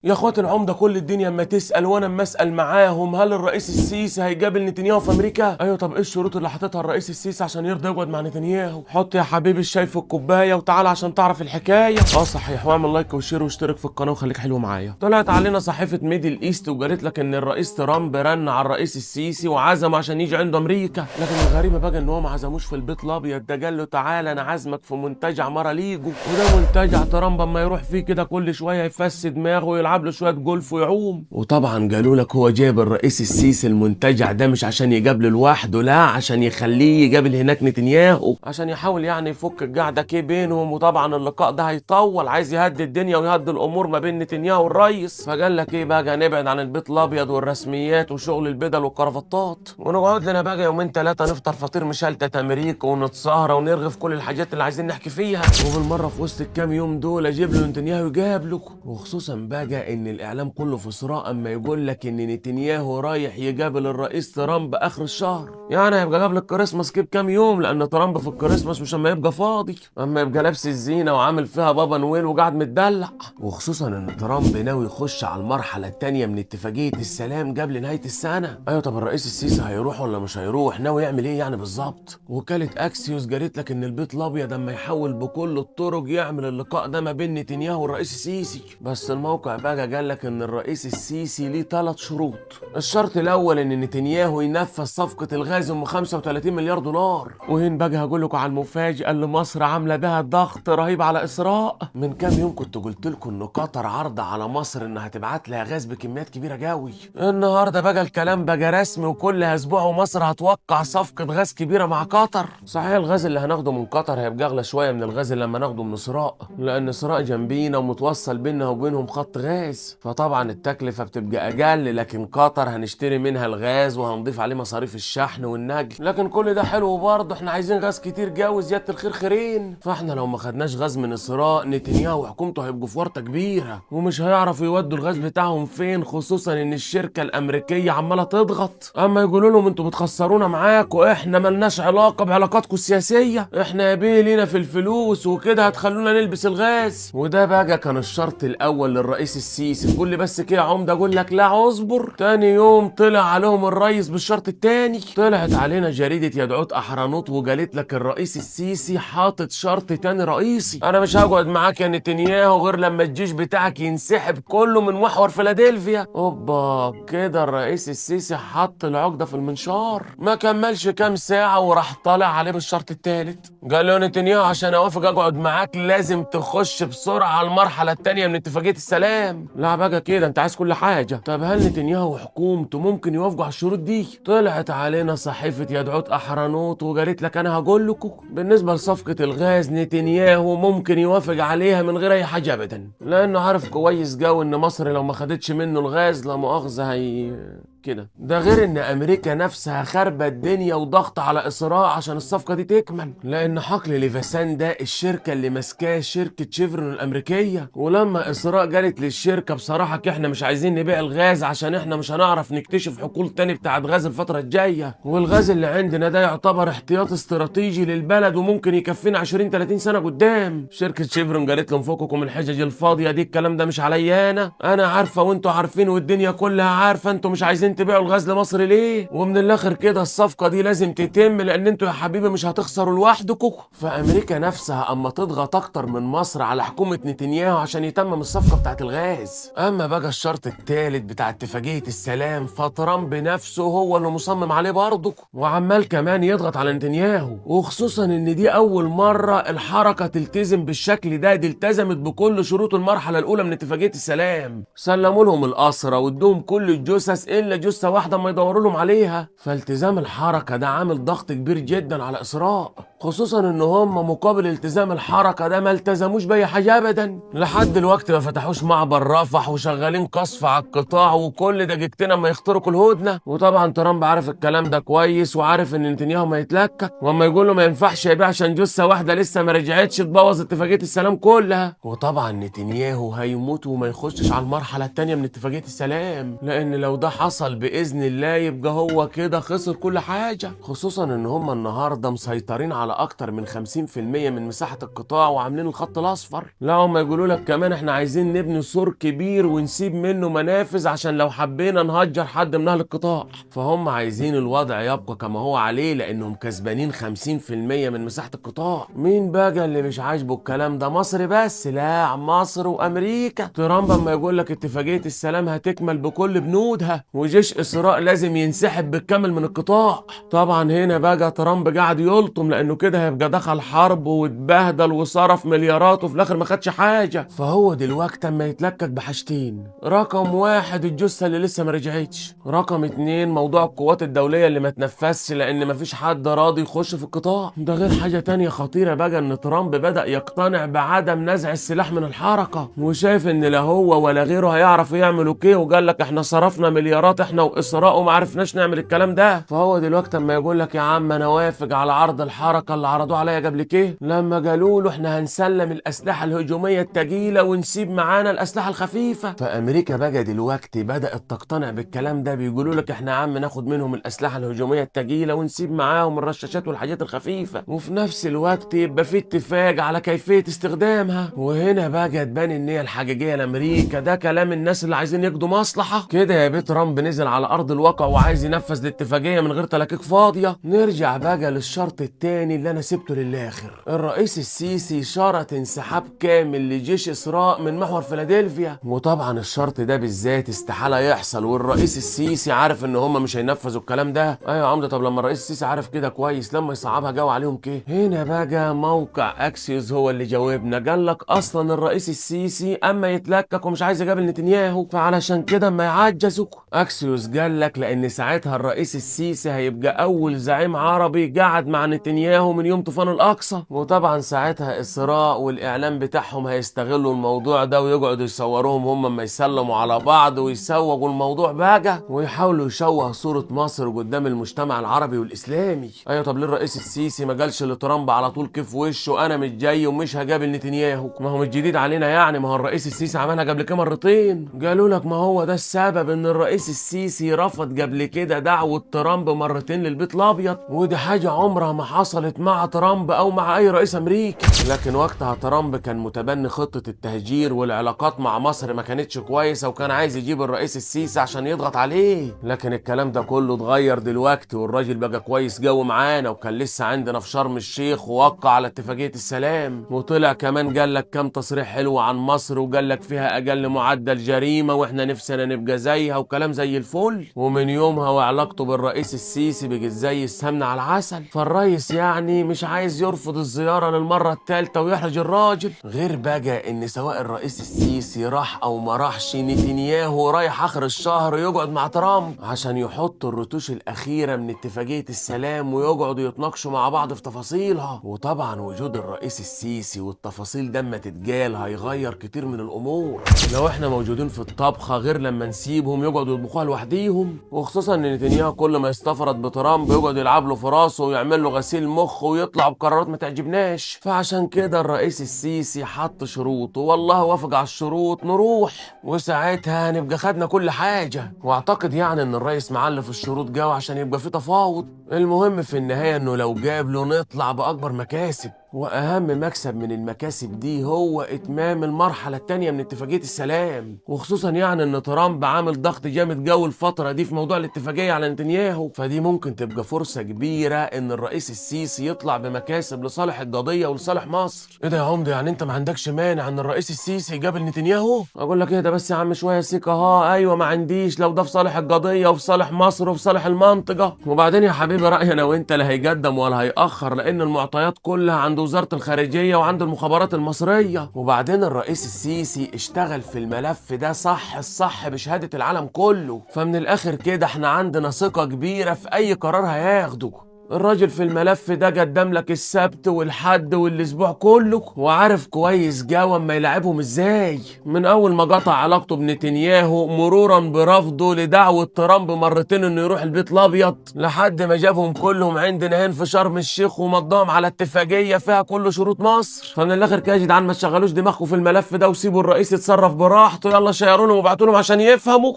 يا اخوات العمده، كل الدنيا اما تسال وانا اما اسال معاهم، هل الرئيس السيسي هيقابل نتنياهو في امريكا؟ ايوه، طب ايه الشروط اللي حاططها الرئيس السيسي عشان يرضى يقعد مع نتنياهو؟ حط يا حبيبي الشاي في الكوبايه وتعالى عشان تعرف الحكايه. صحيح، واعمل لايك وشير واشترك في القناه وخليك حلو معايا. طلعت علينا صحيفه ميدل ايست وقالت لك ان الرئيس ترامب رن على الرئيس السيسي وعزمه عشان يجي عنده امريكا، لكن الغريبه بقى ان هو ما عزموش في البيت الابيض، ده قال له تعالى انا عازمك في منتجع ماراليجو، وده منتجع ترامب اما يروح فيه كده كل شويه يفسد دماغه ويلعب له شويه جولف ويعوم. وطبعا قالوا لك هو جايب الرئيس السيسي المنتجع ده مش عشان يقابله لوحده، لا، عشان يخليه يقابل هناك نتنياهو عشان يحاول يعني يفك القعده كي بينهم. وطبعا اللقاء ده هيطول، عايز يهدي الدنيا ويهدي الامور ما بين نتنياهو والرئيس. فقال لك ايه بقى، نبعد عن البيت الابيض والرسميات وشغل البدل والكرافتات، ونقعد لنا بقى يومين ثلاثه نفطر فطير مشلتت امريكا ونتسهر ونرغي في كل الحاجات اللي عايزين نحكي فيها. وبالمره في وسط الكام يوم دول اجيب له نتنياهو يقابله. وخصوصا بقى ان الاعلام كله في صراع اما يقول لك ان نتنياهو رايح يقابل الرئيس ترامب اخر الشهر، يعني هيبقى قبل الكريسماس كده بكام يوم، لان ترامب في الكريسماس مش اما يبقى فاضي، اما يبقى لابس الزينه وعامل فيها بابا نويل وقاعد متدلع. وخصوصا ان ترامب ناوي يخش على المرحله الثانيه من اتفاقيه السلام قبل نهايه السنه. ايوه، طب الرئيس السيسي هيروح ولا مش هيروح؟ ناوي يعمل ايه يعني بالظبط؟ وكاله اكسيوس قالت لك ان البيت الابيض اما يحاول بكل الطرق يعمل اللقاء ده ما بين نتنياهو والرئيس السيسي، بس الموقع بقى قال لك ان الرئيس السيسي ليه 3 شروط. الشرط الاول ان نتنياهو ينفذ صفقه الغاز ام 35 مليار دولار. وهين بقى هقول لكم على المفاجاه اللي مصر عامله بها ضغط رهيب على اسراء. من كام يوم كنت قلت لكم ان قطر عارضه على مصر انها تبعت لها غاز بكميات كبيره قوي. النهارده بقى الكلام بقى رسمي، وكل اسبوع ومصر هتوقع صفقه غاز كبيره مع قطر. صحيح الغاز اللي هناخده من قطر هيبقى اغلى شويه من الغاز اللي لما ناخده من اسراء، لان اسراء جنبينا ومتوصل بيننا وبينهم خط غاز، فطبعا التكلفه بتبقى اقل، لكن قطر هنشتري منها الغاز وهنضيف عليه مصاريف الشحن والنقل. لكن كل ده حلو برضه، احنا عايزين غاز كتير قوي، زياده الخير خيرين. فاحنا لو ما خدناش غاز من اسراء، نتنياهو وحكومته هيبقوا في ورطه كبيره ومش هيعرفوا يودوا الغاز بتاعهم فين، خصوصا ان الشركه الامريكيه عماله تضغط. اما يقولوا لهم انتوا بتخسرونا معاكوا، احنا ملناش علاقه بعلاقاتكم السياسيه، احنا يا بيه لينا في الفلوس وكده هتخلونا نلبس الغاز. وده بقى كان الشرط الاول للرئيس السيسي. تقول لي بس كده يا عمده، اقول لك لا اصبر. تاني يوم طلع عليهم الرئيس بالشرط التاني. طلعت علينا جريده يدعوت احرنوت وقالت لك الرئيس السيسي حاطط شرط تاني رئيسي: انا مش هقعد معاك يا نتنياهو غير لما الجيش بتاعك ينسحب كله من محور فيلادلفيا. اوبا، كده الرئيس السيسي حط العقده في المنشار. ما كملش كام ساعه وراح طالع عليه بالشرط التالت. قال له نتنياهو عشان اوافق اقعد معاك لازم تخش بسرعه على المرحله الثانيه من اتفاقيه السلام. لا بقى كده انت عايز كل حاجه. طب هل نتنياهو وحكومته ممكن يوافقوا على الشروط دي؟ طلعت علينا صحيفه يدعوت احرنوت وقالت لك انا هقول لكم بالنسبه لصفقه الغاز نتنياهو ممكن يوافق عليها من غير اي حاجه ابدا، لانه عارف كويس جو ان مصر لو ما خدتش منه الغاز لا مؤاخذه هي كده. ده غير ان امريكا نفسها خاربه الدنيا وضغط على اسراء عشان الصفقه دي تكمل، لان حقل ليفاسان ده الشركه اللي ماسكاه شركه شيفرون الامريكيه. ولما اسراء قالت للشركه بصراحه احنا مش عايزين نبيع الغاز عشان احنا مش هنعرف نكتشف حقول تاني بتاعت غاز الفتره الجايه، والغاز اللي عندنا ده يعتبر احتياط استراتيجي للبلد وممكن يكفينا 20 30 سنه قدام. شركه شيفرون قالت لهم فوقكم من الحجج الفاضيه دي، الكلام ده مش عليا انا عارفه وانتوا عارفين والدنيا كلها عارفه انتوا مش عايزين تبيعوا الغاز لمصر ليه. ومن الاخر كده الصفقه دي لازم تتم، لان انتوا يا حبيبي مش هتخسروا لوحدكم. فامريكا نفسها اما تضغط اكتر من مصر على حكومه نتنياهو عشان يتمم الصفقه بتاعت الغاز. اما بقى الشرط الثالث بتاع اتفاقيه السلام، فترامب نفسه هو اللي مصمم عليه برضه، وعمال كمان يضغط على نتنياهو. وخصوصا ان دي اول مره الحركه تلتزم بالشكل ده، دي التزمت بكل شروط المرحله الاولى من اتفاقيه السلام. سلموا لهم الاسرى وادوهم كل الجثث الا جثه واحده ما يدوروا لهم عليها. فالتزام الحركه ده عامل ضغط كبير جدا على اسراء، خصوصا ان هم مقابل التزام الحركه ده ما التزموش باي حاجه ابدا. لحد دلوقتي ما فتحوش معبر رفح وشغالين قصف على القطاع، وكل دقيقتين ما يخترقوا الهدنه. وطبعا ترامب عارف الكلام ده كويس، وعارف ان نتنياهو ما يتلكك، واما يقول له ما ينفعش يبيع عشان جثه واحده لسه ما رجعتش تبوظ اتفاقيه السلام كلها. وطبعا نتنياهو هيموت وما يخشش على المرحله الثانيه من اتفاقيه السلام، لان لو ده حصل يحصل باذن الله يبقى هو كده خسر كل حاجه، خصوصا ان هم النهارده مسيطرين على اكتر من 50% من مساحه القطاع وعاملين الخط الاصفر. لا هم يقولوا لك كمان احنا عايزين نبني سور كبير ونسيب منه منافذ عشان لو حبينا نهجر حد من اهل القطاع. فهم عايزين الوضع يبقى كما هو عليه لانهم كسبانين 50% من مساحه القطاع. مين بقى اللي مش عاجبه الكلام ده؟ مصر بس؟ لا، مصر وامريكا. ترامب اما يقول لك اتفاقيه السلام هتكمل بكل بنودها وجيش اسراء لازم ينسحب بالكامل من القطاع. طبعا هنا بقى ترامب قاعد يلطم لانه كده هيبقى دخل حرب واتبهدل وصرف مليارات وفي الاخر ما خدش حاجه. فهو دلوقتي اما يتلكك بحاجتين: رقم واحد الجثه اللي لسه ما رجعتش، رقم اتنين موضوع القوات الدوليه اللي ما تنفذش لان ما فيش حد راضي يخش في القطاع. ده غير حاجه تانية خطيره بقى، ان ترامب بدأ يقتنع بعدم نزع السلاح من الحركه، وشايف ان لا هو ولا غيره هيعرفوا يعملوا كده، وقال لك احنا صرفنا مليارات احنا واسراء وما عرفناش نعمل الكلام ده. فهو دلوقتي اما يقول لك يا عم انا وافق على عرض الحركه اللي عرضوه عليا قبل كده لما قالوا له احنا هنسلم الاسلحه الهجوميه الثقيله ونسيب معانا الاسلحه الخفيفه. فامريكا بقى دلوقتي بدأت تقتنع بالكلام ده، بيقولوا لك احنا يا عم ناخد منهم الاسلحه الهجوميه الثقيله ونسيب معاهم الرشاشات والحاجات الخفيفه، وفي نفس الوقت يبقى في اتفاق على كيفيه استخدامها. وهنا بقى تبان ان هي الحقيقيه لامريكا. ده كلام الناس اللي عايزين يقضوا مصلحه كده. يا بيه ترامب نزل على ارض الواقع وعايز ينفذ الاتفاقيه من غير تلاكيك فاضيه. نرجع بقى للشرط الثاني اللي انا سبته للاخر. الرئيس السيسي شرط انسحاب كامل لجيش اسراء من محور فيلادلفيا، وطبعا الشرط ده بالذات استحاله يحصل، والرئيس السيسي عارف ان هم مش هينفذوا الكلام ده. ايوه يا عمده، طب لما الرئيس السيسي عارف كده كويس لما يصعبها جو عليهم كده؟ هنا بقى موقع اكسيوس هو اللي جاوبنا، قال لك اصلا الرئيس السيسي اما يتلكك ومش عايز يقابل نتنياهو، فعلشان كده ما يعجزوا. اكسيوس قال لك لان ساعتها الرئيس السيسي هيبقى اول زعيم عربي قعد مع نتنياهو من يوم طوفان الاقصى، وطبعا ساعتها اسراء والاعلام بتاعهم هيستغلوا الموضوع ده ويقعدوا يصوروهم هم ما يسلموا على بعض ويسوقوا الموضوع بقى ويحاولوا يشوه صورة مصر قدام المجتمع العربي والاسلامي. ايوه طب ليه الرئيس السيسي ما قالش لترامب على طول كيف وشه انا مش جاي ومش هقابل نتنياهو؟ ما هو مش جديد علينا يعني، ما هو الرئيس السيسي عملها قبل كده مرتين. قالوا لك ما هو ده السبب ان الرئيس السيسي رفض قبل كده دعوة ترامب مرتين للبيت الابيض، ودي حاجة عمرها ما حصلت مع ترامب او مع اي رئيس امريكي. لكن وقتها ترامب كان متبني خطة التهجير والعلاقات مع مصر ما كانتش كويسة، وكان عايز يجيب الرئيس السيسي عشان يضغط عليه. لكن الكلام ده كله اتغير دلوقتي والراجل بقى كويس جو معانا، وكان لسه عندنا في شرم الشيخ ووقع على اتفاقية السلام، وطلع كمان قال لك كام تصريح حلو عن مصر، وقال لك فيها اقل معدل جريمة واحنا نفسنا نبقى زيها وكلام زي الفل. ومن يومها وعلاقته بالرئيس السيسي بقت زي السمنة على العسل. فالرئيس يعني مش عايز يرفض الزيارة للمرة الثالثة ويحرج الراجل. غير بقى ان سواء الرئيس السيسي راح او ما راحش، نتنياهو رايح اخر الشهر يقعد مع ترامب عشان يحطوا الرتوش الاخيرة من اتفاقية السلام ويقعدوا يتناقشوا مع بعض في تفاصيلها. وطبعا وجود الرئيس السيسي والتفاصيل ده اما تتقال هيغير كتير من الامور. لو احنا موجودين في الطبخة غير لما نسيبهم يقعدوا يطبخوها لوحديهم، وخصوصا ان نتنياهو كل ما يستفرد بترامب يقعد يلعب له في راسه ويعمل له غسيل مخ ويطلع بقرارات ما تعجبناش. فعشان كده الرئيس السيسي حط شروط، والله وافق على الشروط نروح، وساعتها هنبقى خدنا كل حاجة. واعتقد يعني ان الرئيس معلف الشروط جاوا عشان يبقى في تفاوض. المهم في النهاية انه لو جاب له نطلع باكبر مكاسب، واهم مكسب من المكاسب دي هو اتمام المرحله الثانيه من اتفاقيه السلام، وخصوصا يعني ان ترامب عامل ضغط جامد جو الفتره دي في موضوع الاتفاقيه على نتنياهو. فدي ممكن تبقى فرصه كبيره ان الرئيس السيسي يطلع بمكاسب لصالح القضيه ولصالح مصر. ايه ده يا عمده، يعني انت ما عندكش مانع ان الرئيس السيسي يقابل نتنياهو؟ اقول لك ايه ده بس يا عم شويه سيكه. ايوه ما عنديش، لو ده في صالح القضيه وفي صالح مصر وفي صالح المنطقه. وبعدين يا حبيبي رايي انا وانت لا هيقدم ولا هيأخر، لان المعطيات كلها عند وزارة الخارجية وعند المخابرات المصرية. وبعدين الرئيس السيسي اشتغل في الملف ده صح الصح بشهادة العالم كله. فمن الاخر كده احنا عندنا ثقة كبيرة في اي قرار هياخده. الراجل في الملف ده قدم لك السبت والحد والاسبوع كله، وعارف كويس جوا ما يلعبهم ازاي، من اول ما قطع علاقته بنتنياهو مرورا برفضه لدعوة ترامب مرتين انه يروح البيت الابيض، لحد ما جابهم كلهم عندنا هنا في شرم الشيخ ومضاهم على اتفاقية فيها كل شروط مصر. فمن الاخر كده يا جدعان ما تشغلوش دماغكم في الملف ده وسيبوا الرئيس يتصرف براحته. يلا شيرونهم وابعتوا لهم عشان يفهموا.